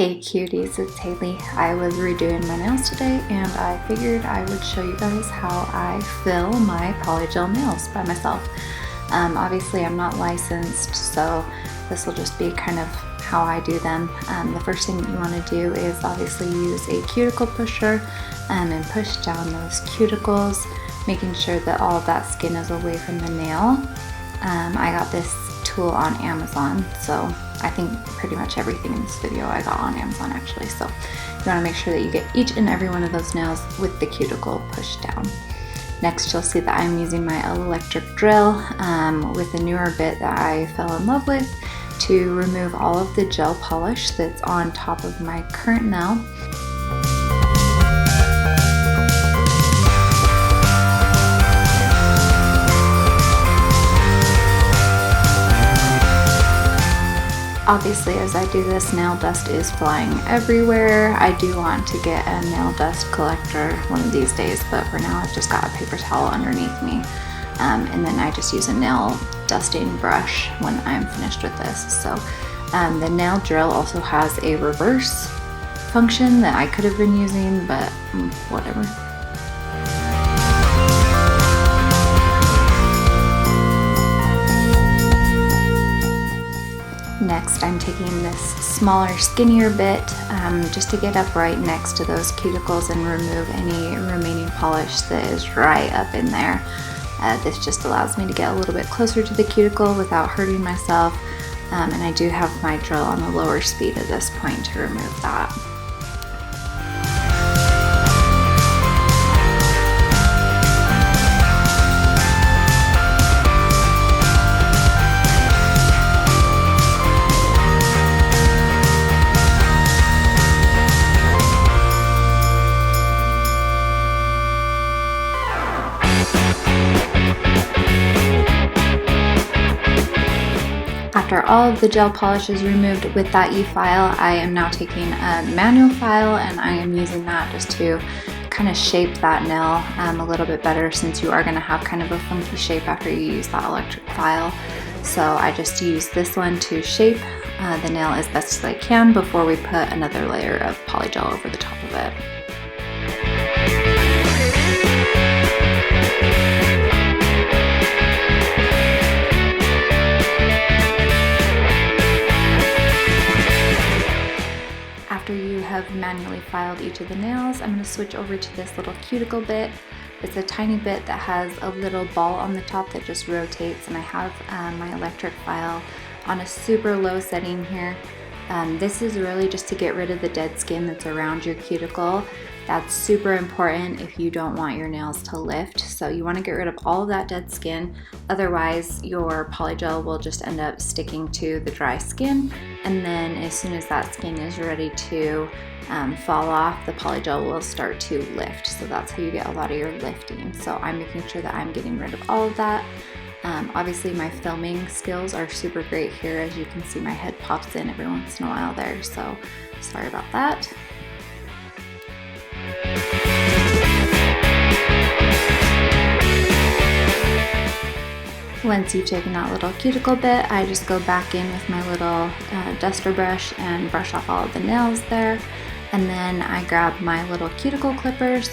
Hey cuties, it's Haley. I was redoing my nails today and I figured I would show you guys how I fill my polygel nails by myself. Obviously I'm not licensed, so this will just be kind of how I do them. The first thing that you want to do is obviously use a cuticle pusher and push down those cuticles, making sure that all of that skin is away from the nail. I got this tool on Amazon, so I think pretty much everything in this video I got on Amazon actually. So you want to make sure that you get each and every one of those nails with the cuticle pushed down. Next you'll see that I'm using my electric drill with a newer bit that I fell in love with to remove all of the gel polish that's on top of my current nail. Obviously, as I do this, nail dust is flying everywhere. I do want to get a nail dust collector one of these days, but for now I've just got a paper towel underneath me. And then I just use a nail dusting brush when I'm finished with this. So the nail drill also has a reverse function that I could have been using, but whatever. Next, I'm taking this smaller, skinnier bit just to get up right next to those cuticles and remove any remaining polish that is right up in there. This just allows me to get a little bit closer to the cuticle without hurting myself, and I do have my drill on the lower speed at this point to remove that. After all of the gel polish is removed with that e-file, I am now taking a manual file and I am using that just to kind of shape that nail a little bit better, since you are going to have kind of a funky shape after you use that electric file. So I just use this one to shape the nail as best as I can before we put another layer of polygel over the top of it. After you have manually filed each of the nails, I'm going to switch over to this little cuticle bit. It's a tiny bit that has a little ball on the top that just rotates, and I have my electric file on a super low setting here. This is really just to get rid of the dead skin that's around your cuticle. That's super important if you don't want your nails to lift. So you want to get rid of all of that dead skin, otherwise your polygel will just end up sticking to the dry skin, and then as soon as that skin is ready to fall off, the polygel will start to lift. So that's how you get a lot of your lifting. So I'm making sure that I'm getting rid of all of that. Obviously my filming skills are super great here. As you can see, my head pops in every once in a while there, so sorry about that. Once you've taken that little cuticle bit, I just go back in with my little duster brush and brush off all of the nails there. And then I grab my little cuticle clippers.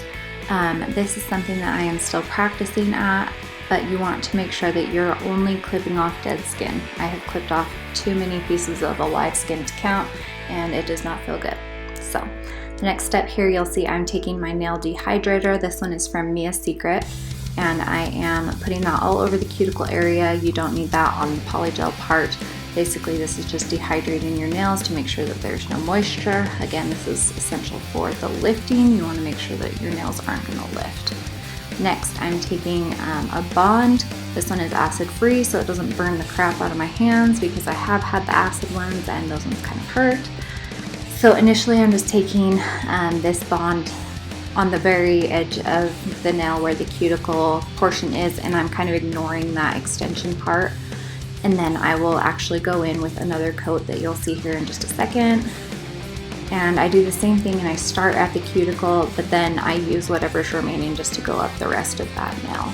This is something that I am still practicing at, but you want to make sure that you're only clipping off dead skin. I have clipped off too many pieces of a live skin to count, and it does not feel good. So the next step here, you'll see I'm taking my nail dehydrator. This one is from Mia's Secret, and I am putting that all over the cuticle area. You don't need that on the polygel part. Basically, this is just dehydrating your nails to make sure that there's no moisture. Again, this is essential for the lifting. You want to make sure that your nails aren't going to lift. Next, I'm taking a Bond. This one is acid free, so it doesn't burn the crap out of my hands, because I have had the acid ones and those ones kind of hurt. So initially I'm just taking this Bond on the very edge of the nail where the cuticle portion is, and I'm kind of ignoring that extension part. And then I will actually go in with another coat that you'll see here in just a second. And I do the same thing, and I start at the cuticle, but then I use whatever's remaining just to go up the rest of that nail.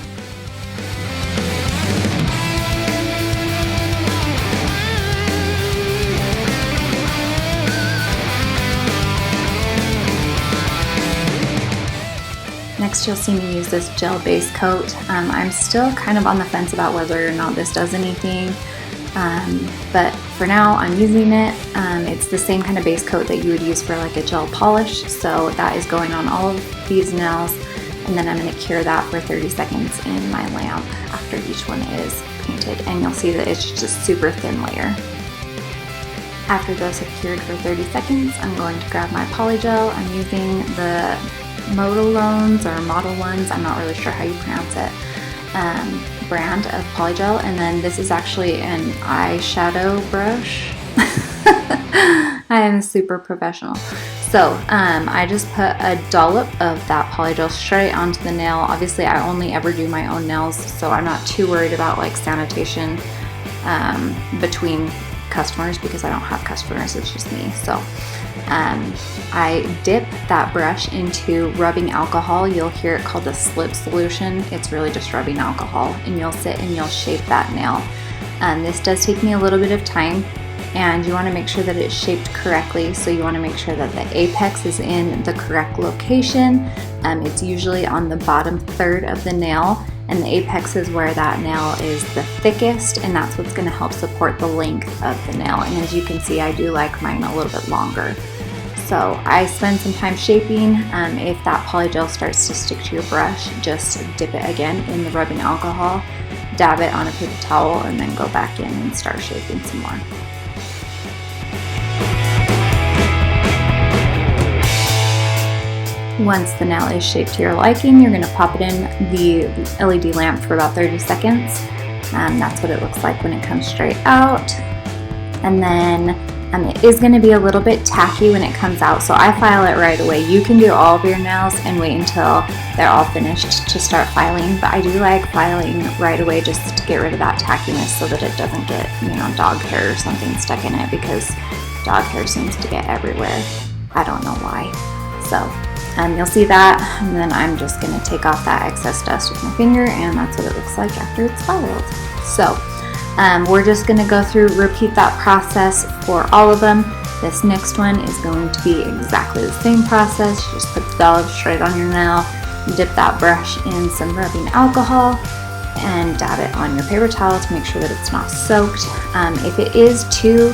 Next, you'll see me use this gel base coat. I'm still kind of on the fence about whether or not this does anything, but for now I'm using it. It's the same kind of base coat that you would use for like a gel polish, so that is going on all of these nails, and then I'm going to cure that for 30 seconds in my lamp after each one is painted, and you'll see that it's just a super thin layer. After those have cured for 30 seconds, I'm going to grab my Polygel. I'm using the Modalones or Model Ones, I'm not really sure how you pronounce it, brand of Polygel, and then this is actually an eyeshadow brush. I am super professional. So I just put a dollop of that Polygel straight onto the nail. Obviously I only ever do my own nails, so I'm not too worried about like sanitation between customers because I don't have customers, it's just me. So I dip that brush into rubbing alcohol. You'll hear it called a slip solution. It's really just rubbing alcohol, and you'll sit and you'll shape that nail. This does take me a little bit of time, and you want to make sure that it's shaped correctly. So you want to make sure that the apex is in the correct location. It's usually on the bottom third of the nail, and the apex is where that nail is the thickest, and that's what's going to help support the length of the nail. And as you can see, I do like mine a little bit longer. So I spend some time shaping. If that Polygel starts to stick to your brush, just dip it again in the rubbing alcohol, dab it on a paper towel, and then go back in and start shaping some more. Once the nail is shaped to your liking, you're going to pop it in the LED lamp for about 30 seconds. That's what it looks like when it comes straight out. And then it is going to be a little bit tacky when it comes out, so I file it right away. You can do all of your nails and wait until they're all finished to start filing, but I do like filing right away just to get rid of that tackiness so that it doesn't get, dog hair or something stuck in it, because dog hair seems to get everywhere. I don't know why. So you'll see that, and then I'm just going to take off that excess dust with my finger, and that's what it looks like after it's filed. So we're just going to go through, repeat that process for all of them. This next one is going to be exactly the same process. You just put the dollop straight on your nail, dip that brush in some rubbing alcohol, and dab it on your paper towel to make sure that it's not soaked. If it is too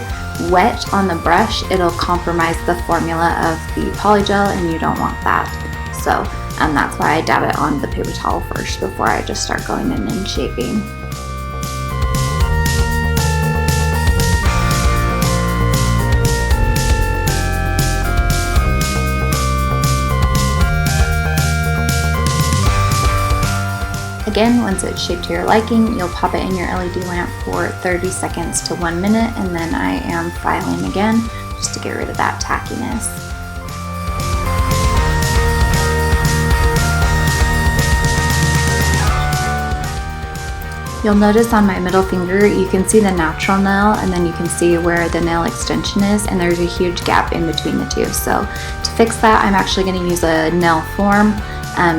wet on the brush, it'll compromise the formula of the Polygel, and you don't want that. So that's why I dab it on the paper towel first before I just start going in and shaping. Again, once it's shaped to your liking, you'll pop it in your LED lamp for 30 seconds to 1 minute, and then I am filing again just to get rid of that tackiness. You'll notice on my middle finger, you can see the natural nail, and then you can see where the nail extension is, and there's a huge gap in between the two. So to fix that, I'm actually going to use a nail form.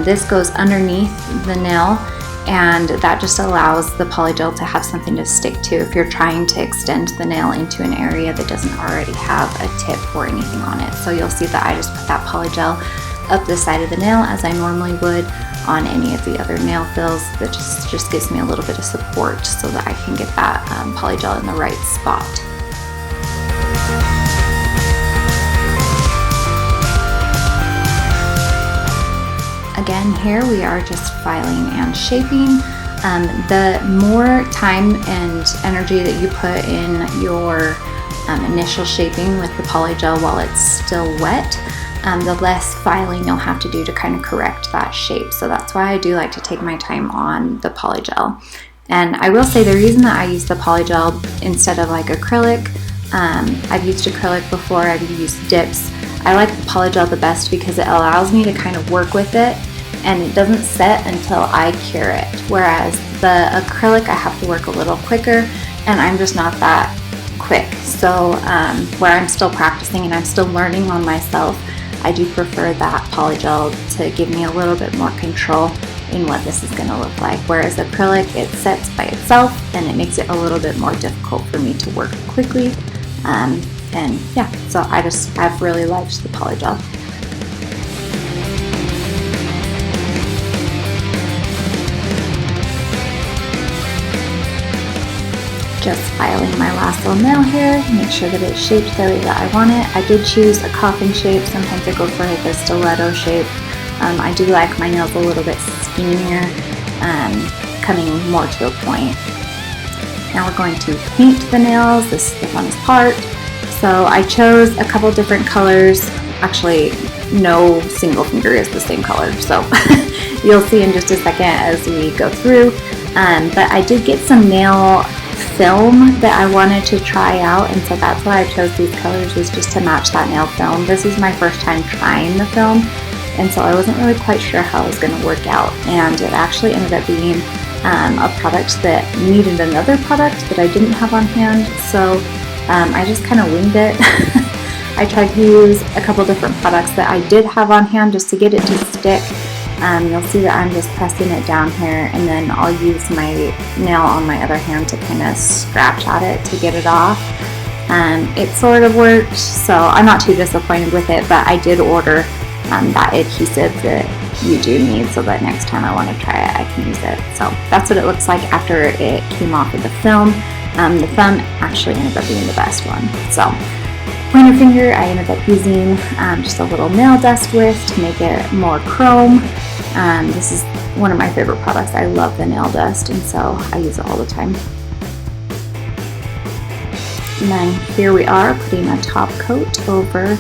This goes underneath the nail, and that just allows the Polygel to have something to stick to if you're trying to extend the nail into an area that doesn't already have a tip or anything on it. So you'll see that I just put that Polygel up the side of the nail as I normally would on any of the other nail fills. That just gives me a little bit of support so that I can get that Polygel in the right spot. Again, here we are just filing and shaping. The more time and energy that you put in your initial shaping with the Polygel while it's still wet, the less filing you'll have to do to kind of correct that shape. So that's why I do like to take my time on the Polygel. And I will say the reason that I use the Polygel instead of like acrylic, I've used acrylic before, I've used dips. I like the Polygel the best because it allows me to kind of work with it, and it doesn't set until I cure it. Whereas the acrylic, I have to work a little quicker, and I'm just not that quick. So where I'm still practicing and I'm still learning on myself, I do prefer that Polygel to give me a little bit more control in what this is going to look like. Whereas acrylic, it sets by itself, and it makes it a little bit more difficult for me to work quickly. And yeah, so I've really liked the Polygel. Just filing my last little nail here, make sure that it's shaped the way that I want it. I did choose a coffin shape. Sometimes I go for like a stiletto shape. I do like my nails a little bit skinnier, coming more to a point. Now we're going to paint the nails. This is the funnest part. So I chose a couple different colors. Actually, no single finger is the same color, so you'll see in just a second as we go through. But I did get some nail film that I wanted to try out, and so that's why I chose these colors, was just to match that nail film. This is my first time trying the film, and so I wasn't really quite sure how it was going to work out, and it actually ended up being a product that needed another product that I didn't have on hand, so I just kind of winged it. I tried to use a couple different products that I did have on hand just to get it to stick. You'll see that I'm just pressing it down here, and then I'll use my nail on my other hand to kind of scratch at it to get it off. It sort of worked, so I'm not too disappointed with it, but I did order that adhesive that you do need so that next time I want to try it, I can use it. So that's what it looks like after it came off of the film. The thumb actually ended up being the best one. So pointer finger, I ended up using just a little nail dust with to make it more chrome. This is one of my favorite products. I love the nail dust, and so I use it all the time. And then here we are putting a top coat over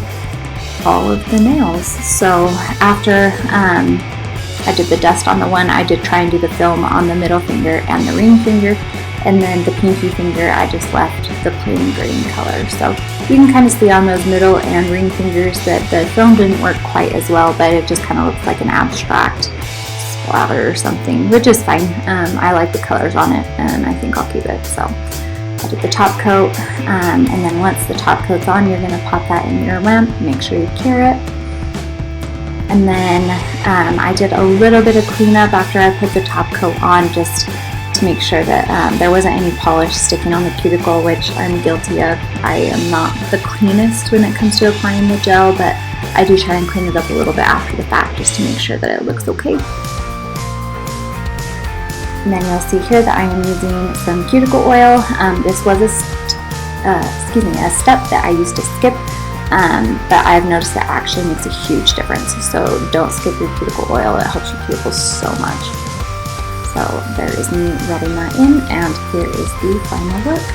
all of the nails. So after I did the dust on the one, I did try and do the film on the middle finger and the ring finger, and then the pinky finger I just left the plain green color. So you can kind of see on those middle and ring fingers that the film didn't work quite as well, but it just kind of looks like an abstract splatter or something, which is fine. I like the colors on it, and I think I'll keep it. So I did the top coat, and then once the top coat's on, you're going to pop that in your lamp. Make sure you cure it. And then I did a little bit of cleanup after I put the top coat on, just to make sure that there wasn't any polish sticking on the cuticle, which I'm guilty of. I am not the cleanest when it comes to applying the gel, but I do try and clean it up a little bit after the fact just to make sure that it looks okay. And then you'll see here that I am using some cuticle oil. This was a step that I used to skip, but I've noticed that actually makes a huge difference. So don't skip your cuticle oil. It helps your cuticles so much. So there is me rubbing that in, and here is the final look.